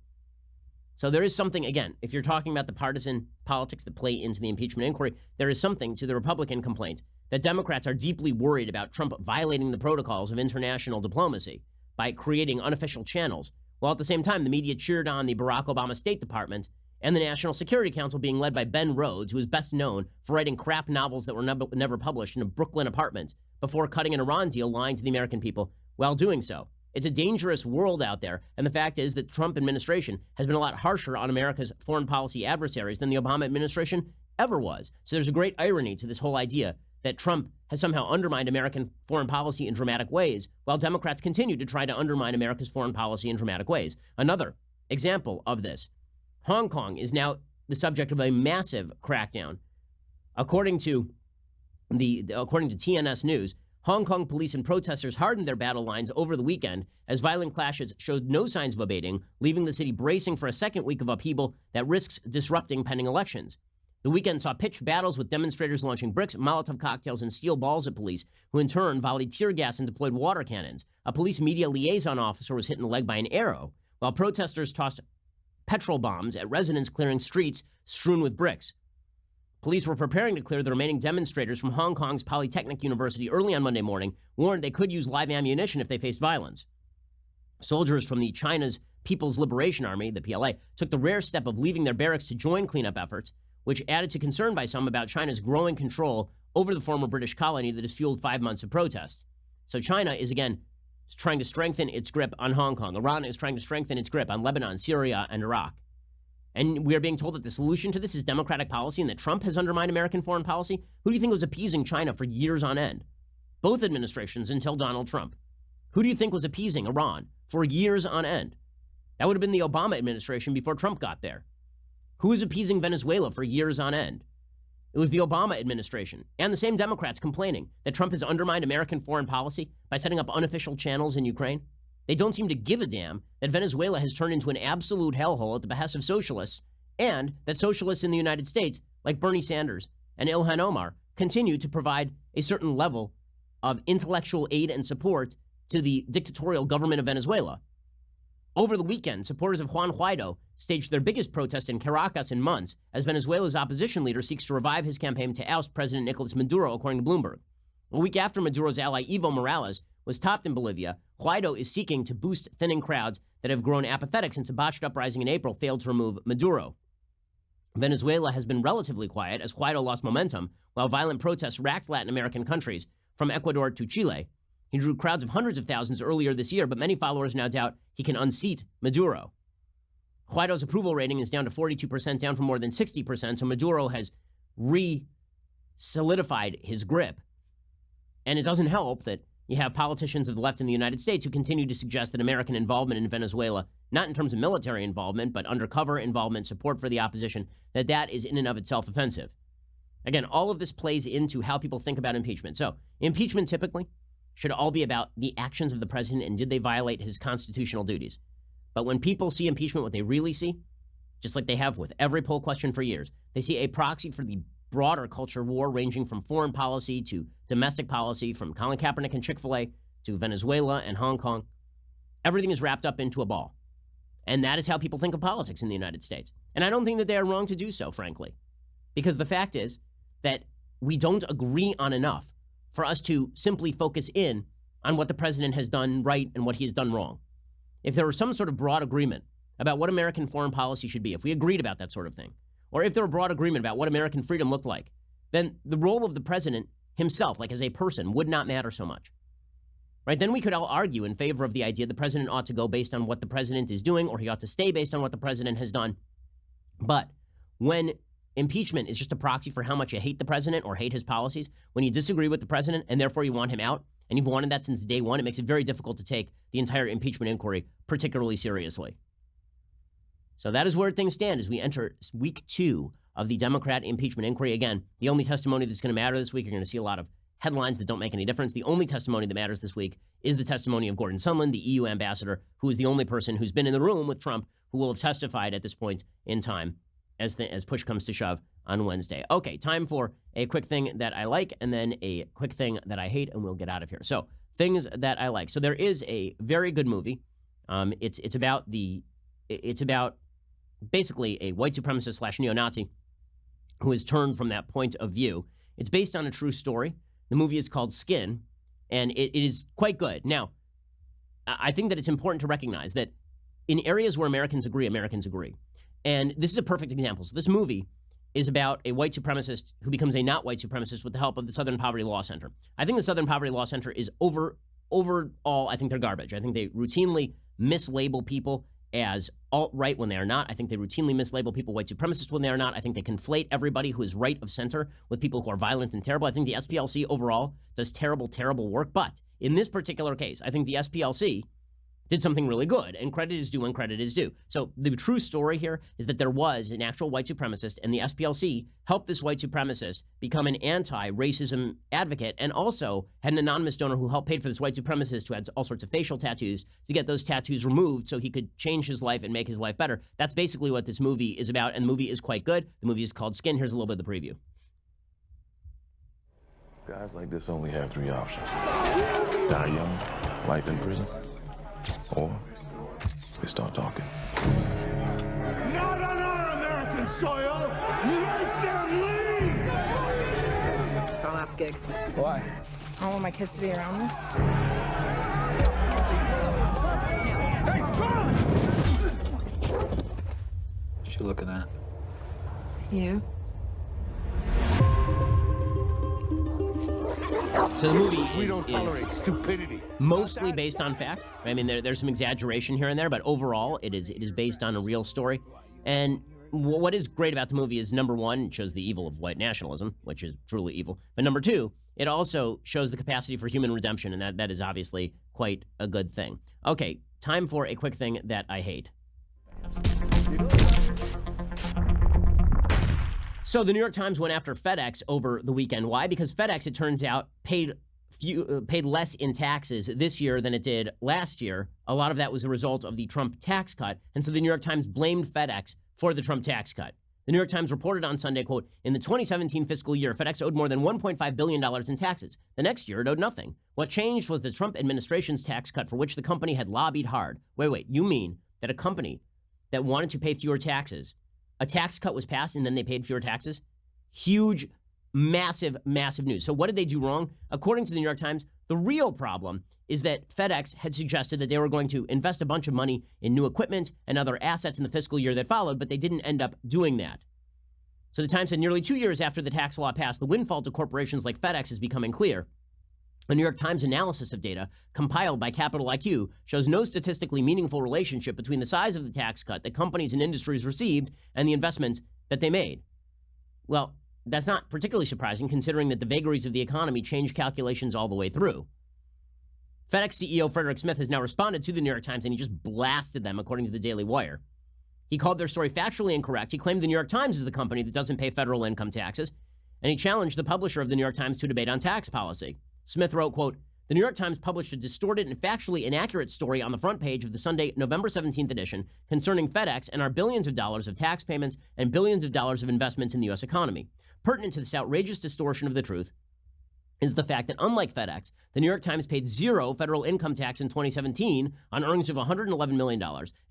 So there is something, again, if you're talking about the partisan politics that play into the impeachment inquiry, there is something to the Republican complaint that Democrats are deeply worried about Trump violating the protocols of international diplomacy by creating unofficial channels, while at the same time the media cheered on the Barack Obama State Department and the National Security Council being led by Ben Rhodes, who is best known for writing crap novels that were never published in a Brooklyn apartment before cutting an Iran deal, lying to the American people while doing so. It's a dangerous world out there, and the fact is that the Trump administration has been a lot harsher on America's foreign policy adversaries than the Obama administration ever was. So there's a great irony to this whole idea that Trump has somehow undermined American foreign policy in dramatic ways, while Democrats continue to try to undermine America's foreign policy in dramatic ways. Another example of this, Hong Kong is now the subject of a massive crackdown. According to TNS News, Hong Kong police and protesters hardened their battle lines over the weekend as violent clashes showed no signs of abating, leaving the city bracing for a second week of upheaval that risks disrupting pending elections. The weekend saw pitched battles with demonstrators launching bricks, Molotov cocktails, and steel balls at police, who in turn volleyed tear gas and deployed water cannons. A police media liaison officer was hit in the leg by an arrow, while protesters tossed petrol bombs at residents clearing streets strewn with bricks. Police were preparing to clear the remaining demonstrators from Hong Kong's Polytechnic University early on Monday morning, warned they could use live ammunition if they faced violence. Soldiers from the China's People's Liberation Army, the PLA, took the rare step of leaving their barracks to join cleanup efforts, which added to concern by some about China's growing control over the former British colony that has fueled 5 months of protests. So China is again trying to strengthen its grip on Hong Kong. Iran is trying to strengthen its grip on Lebanon, Syria, and Iraq. and we are being told that the solution to this is democratic policy and that Trump has undermined American foreign policy, who do you think was appeasing China for years on end? Both administrations until Donald Trump. Who do you think was appeasing Iran for years on end? That would have been the Obama administration before Trump got there. Who was appeasing Venezuela for years on end? It was the Obama administration and the same Democrats complaining that Trump has undermined American foreign policy by setting up unofficial channels in Ukraine. They don't seem to give a damn that Venezuela has turned into an absolute hellhole at the behest of socialists, and that socialists in the United States, like Bernie Sanders and Ilhan Omar, continue to provide a certain level of intellectual aid and support to the dictatorial government of Venezuela. Over the weekend, supporters of Juan Guaido staged their biggest protest in Caracas in months as Venezuela's opposition leader seeks to revive his campaign to oust President Nicolas Maduro, according to Bloomberg. A week after Maduro's ally Evo Morales was topped in Bolivia, Guaido is seeking to boost thinning crowds that have grown apathetic since a botched uprising in April failed to remove Maduro. Venezuela has been relatively quiet as Guaido lost momentum, while violent protests racked Latin American countries, from Ecuador to Chile. He drew crowds of hundreds of thousands earlier this year, but many followers now doubt he can unseat Maduro. Guaido's approval rating is down to 42%, down from more than 60%, so Maduro has re-solidified his grip. And it doesn't help that you have politicians of the left in the United States who continue to suggest that American involvement in Venezuela, not in terms of military involvement, but undercover involvement, support for the opposition, that is in and of itself offensive. Again, all of this plays into how people think about impeachment. So, impeachment typically should all be about the actions of the president and did they violate his constitutional duties. But when people see impeachment, what they really see, just like they have with every poll question for years, they see a proxy for the broader culture war ranging from foreign policy to domestic policy, from Colin Kaepernick and Chick-fil-A to Venezuela and Hong Kong. Everything is wrapped up into a ball. And that is how people think of politics in the United States. And I don't think that they are wrong to do so, frankly. Because the fact is that we don't agree on enough for us to simply focus in on what the president has done right and what he has done wrong. If there were some sort of broad agreement about what American foreign policy should be, if we agreed about that sort of thing, or if there were broad agreement about what American freedom looked like, then the role of the president himself, like as a person, would not matter so much. Right? Then we could all argue in favor of the idea the president ought to go based on what the president is doing, or he ought to stay based on what the president has done. But when impeachment is just a proxy for how much you hate the president or hate his policies, when you disagree with the president and therefore you want him out, and you've wanted that since day one, it makes it very difficult to take the entire impeachment inquiry particularly seriously. So that is where things stand as we enter week 2 of the Democrat impeachment inquiry. Again, the only testimony that's going to matter this week, you're going to see a lot of headlines that don't make any difference. The only testimony that matters this week is the testimony of Gordon Sondland, the EU ambassador, who is the only person who's been in the room with Trump who will have testified at this point in time as push comes to shove on Wednesday. Okay, time for a quick thing that I like and then a quick thing that I hate, and we'll get out of here. So, things that I like. So there is a very good movie. It's about basically a white supremacist / neo-Nazi who has turned from that point of view. It's based on a true story. The movie is called Skin, and it is quite good. Now, I think that it's important to recognize that in areas where Americans agree. And this is a perfect example. So this movie is about a white supremacist who becomes a not white supremacist with the help of the Southern Poverty Law Center. I think the Southern Poverty Law Center is overall, I think they're garbage. I think they routinely mislabel people as alt-right when they are not. I think they routinely mislabel people white supremacists when they are not. I think they conflate everybody who is right of center with people who are violent and terrible. I think the SPLC overall does terrible, terrible work. But in this particular case, I think the SPLC did something really good, and credit is due when credit is due. So the true story here is that there was an actual white supremacist, and the SPLC helped this white supremacist become an anti-racism advocate, and also had an anonymous donor who helped pay for this white supremacist who had all sorts of facial tattoos to get those tattoos removed so he could change his life and make his life better. That's basically what this movie is about, and the movie is quite good. The movie is called Skin. Here's a little bit of the preview. Guys like this only have 3 options. Die young, life in prison, or they start talking. Not on our American soil! Let them leave! It's our last gig. Why? I don't want my kids to be around this. Hey, Collins! What you looking at? You? So the movie We don't tolerate stupidity. Mostly based on fact. I mean, there's some exaggeration here and there, but overall, it is based on a real story. And what is great about the movie is, number one, it shows the evil of white nationalism, which is truly evil. But number two, it also shows the capacity for human redemption, and that is obviously quite a good thing. Okay, time for a quick thing that I hate. So the New York Times went after FedEx over the weekend. Why? Because FedEx, it turns out, paid less in taxes this year than it did last year. A lot of that was a result of the Trump tax cut. And so the New York Times blamed FedEx for the Trump tax cut. The New York Times reported on Sunday, quote, in the 2017 fiscal year, FedEx owed more than $1.5 billion in taxes. The next year, it owed nothing. What changed was the Trump administration's tax cut, for which the company had lobbied hard. Wait, you mean that a company that wanted to pay fewer taxes, a tax cut was passed and then they paid fewer taxes? Huge, massive news. So what did they do wrong? According to the New York Times, the real problem is that FedEx had suggested that they were going to invest a bunch of money in new equipment and other assets in the fiscal year that followed, but they didn't end up doing that. So the Times said nearly 2 years after the tax law passed, the windfall to corporations like FedEx is becoming clear. The New York Times analysis of data compiled by Capital IQ shows no statistically meaningful relationship between the size of the tax cut that companies and industries received and the investments that they made. Well, that's not particularly surprising, considering that the vagaries of the economy change calculations all the way through. FedEx CEO Frederick Smith has now responded to the New York Times, and he just blasted them, according to the Daily Wire. He called their story factually incorrect. He claimed the New York Times is the company that doesn't pay federal income taxes, and he challenged the publisher of the New York Times to debate on tax policy. Smith wrote, quote, the New York Times published a distorted and factually inaccurate story on the front page of the Sunday, November 17th edition concerning FedEx and our billions of dollars of tax payments and billions of dollars of investments in the U.S. economy. Pertinent to this outrageous distortion of the truth is the fact that, unlike FedEx, the New York Times paid zero federal income tax in 2017 on earnings of $111 million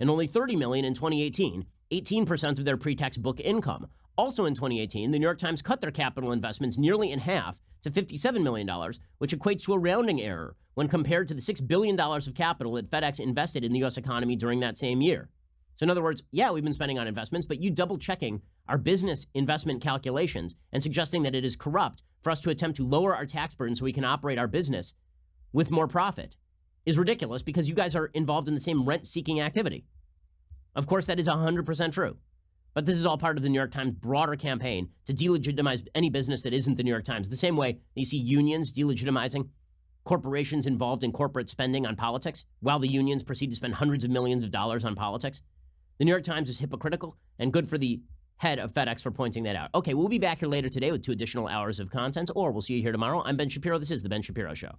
and only $30 million in 2018, 18% of their pre-tax book income. Also in 2018, the New York Times cut their capital investments nearly in half to $57 million, which equates to a rounding error when compared to the $6 billion of capital that FedEx invested in the U.S. economy during that same year. So in other words, yeah, we've been spending on investments, but you double-checking our business investment calculations and suggesting that it is corrupt for us to attempt to lower our tax burden so we can operate our business with more profit is ridiculous, because you guys are involved in the same rent-seeking activity. Of course, that is 100% true. But this is all part of the New York Times' broader campaign to delegitimize any business that isn't the New York Times. The same way you see unions delegitimizing corporations involved in corporate spending on politics, while the unions proceed to spend hundreds of millions of dollars on politics. The New York Times is hypocritical, and good for the head of FedEx for pointing that out. Okay, we'll be back here later today with 2 additional hours of content, or we'll see you here tomorrow. I'm Ben Shapiro. This is The Ben Shapiro Show.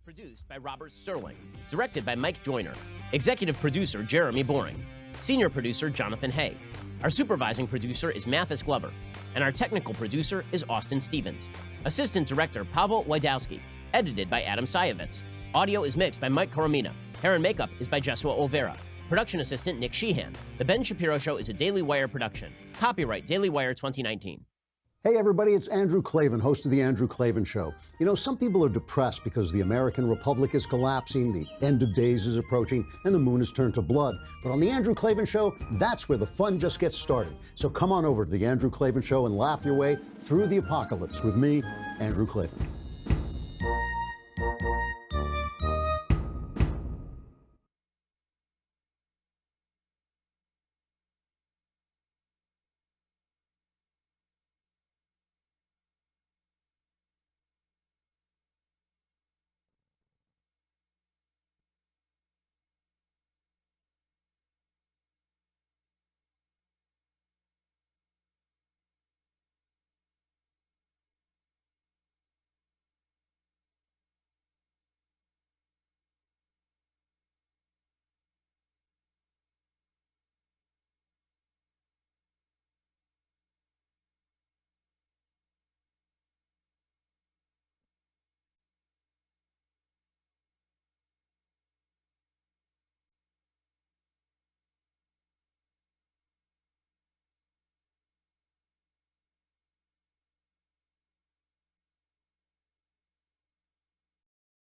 Produced by Robert Sterling, directed by Mike Joyner, executive producer Jeremy Boring, senior producer Jonathan Hay. Our supervising producer is Mathis Glover, and our technical producer is Austin Stevens. Assistant director Pavel Wydowski, edited by Adam Sayevitz. Audio is mixed by Mike Coromina. Hair and makeup is by Jesua Olvera. Production assistant Nick Sheehan. The Ben Shapiro Show is a Daily Wire production. Copyright Daily Wire 2019. Hey everybody, it's Andrew Klavan, host of The Andrew Klavan Show. You know, some people are depressed because the American Republic is collapsing, the end of days is approaching, and the moon has turned to blood. But on The Andrew Klavan Show, that's where the fun just gets started. So come on over to The Andrew Klavan Show and laugh your way through the apocalypse with me, Andrew Klavan.